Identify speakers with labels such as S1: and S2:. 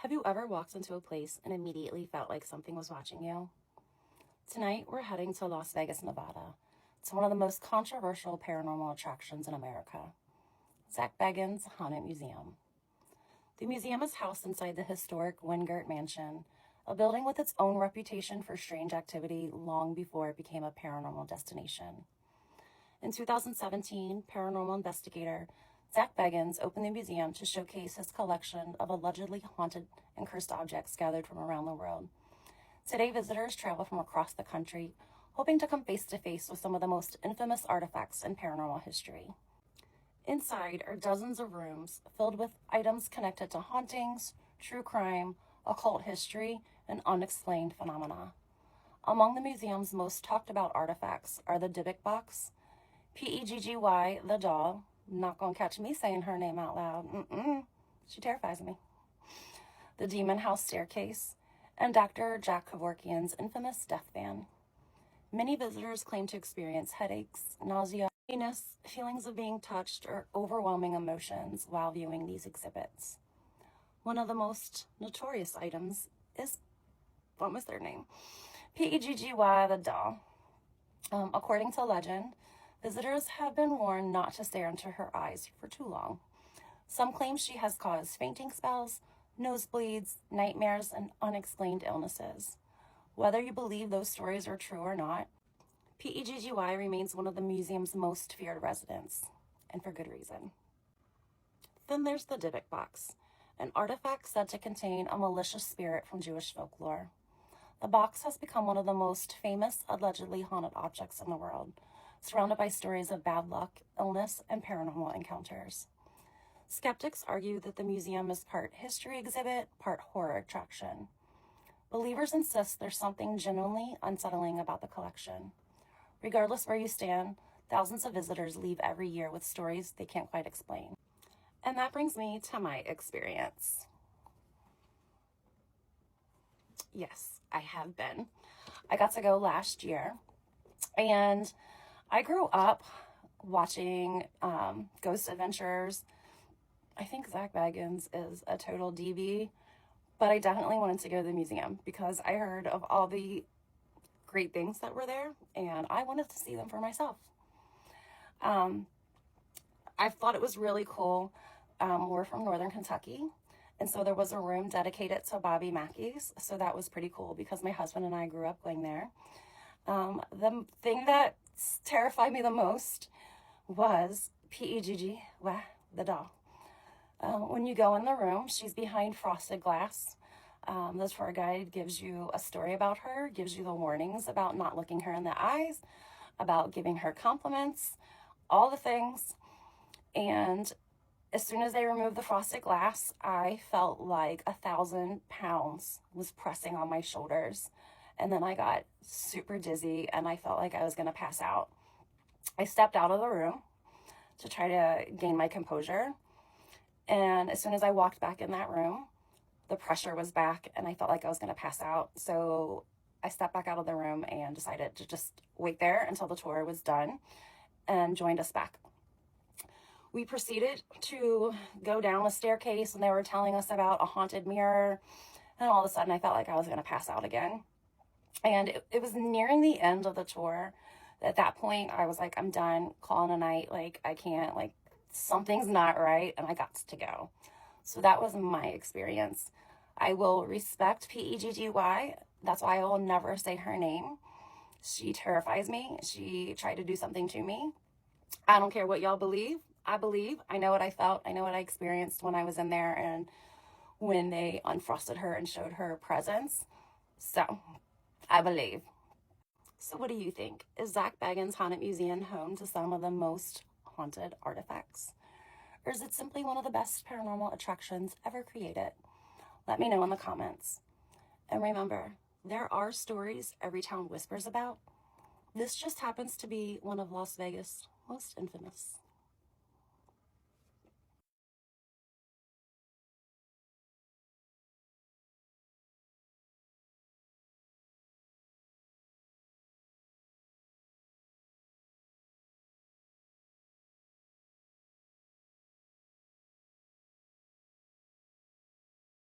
S1: Have you ever walked into a place and immediately felt like something was watching you? Tonight, we're heading to Las Vegas, Nevada, to one of the most controversial paranormal attractions in America, Zak Bagans' Haunted Museum. The museum is housed inside the historic Wingert Mansion, a building with its own reputation for strange activity long before it became a paranormal destination. In 2017, paranormal investigator Zak Bagans opened the museum to showcase his collection of allegedly haunted and cursed objects gathered from around the world. Today, visitors travel from across the country, hoping to come face to face with some of the most infamous artifacts in paranormal history. Inside are dozens of rooms filled with items connected to hauntings, true crime, occult history, and unexplained phenomena. Among the museum's most talked about artifacts are the Dybbuk box, P-E-G-G-Y, the doll. Not gonna catch me saying her name out loud. She terrifies me. The Demon House staircase, and Dr. Jack Kevorkian's infamous death van. Many visitors claim to experience headaches, nausea, weakness, feelings of being touched, or overwhelming emotions while viewing these exhibits. One of the most notorious items is, what was their name? P-E-G-G-Y, the doll. According to legend, visitors have been warned not to stare into her eyes for too long. Some claim she has caused fainting spells, nosebleeds, nightmares, and unexplained illnesses. Whether you believe those stories are true or not, P-E-G-G-Y remains one of the museum's most feared residents, and for good reason. Then there's the Dybbuk box, an artifact said to contain a malicious spirit from Jewish folklore. The box has become one of the most famous allegedly haunted objects in the world, surrounded by stories of bad luck, illness, and paranormal encounters. Skeptics argue that the museum is part history exhibit, part horror attraction. Believers insist there's something genuinely unsettling about the collection. Regardless where you stand, thousands of visitors leave every year with stories they can't quite explain. And that brings me to my experience. Yes, I have been. I got to go last year, and I grew up watching Ghost Adventures. I think Zak Bagans is a total DB, but I definitely wanted to go to the museum because I heard of all the great things that were there, and I wanted to see them for myself. I thought it was really cool. We're from Northern Kentucky, and so there was a room dedicated to Bobby Mackey's, so that was pretty cool because my husband and I grew up going there. The thing that terrified me the most was P-E-G-G, the doll. When you go in the room, she's behind frosted glass. The tour guide gives you a story about her, gives you the warnings about not looking her in the eyes, about giving her compliments, all the things. And as soon as they removed the frosted glass, I felt like 1,000 pounds was pressing on my shoulders. And then I got super dizzy and I felt like I was going to pass out. I stepped out of the room to try to gain my composure. And as soon as I walked back in that room, the pressure was back and I felt like I was going to pass out. So I stepped back out of the room and decided to just wait there until the tour was done and joined us back. We proceeded to go down a staircase and they were telling us about a haunted mirror. And all of a sudden I felt like I was going to pass out again. And it was nearing the end of the tour. At that point, I was like, I'm done, calling a night. Like, I can't, like, something's not right, and I got to go. So that was my experience. I will respect P-E-G-G-Y. That's why I will never say her name. She terrifies me. She tried to do something to me. I don't care what y'all believe. I believe. I know what I felt. I know what I experienced when I was in there and when they unfrosted her and showed her presence. So I believe. So what do you think? Is Zak Bagans' Haunted Museum home to some of the most haunted artifacts? Or is it simply one of the best paranormal attractions ever created? Let me know in the comments. And remember, there are stories every town whispers about. This just happens to be one of Las Vegas' most infamous.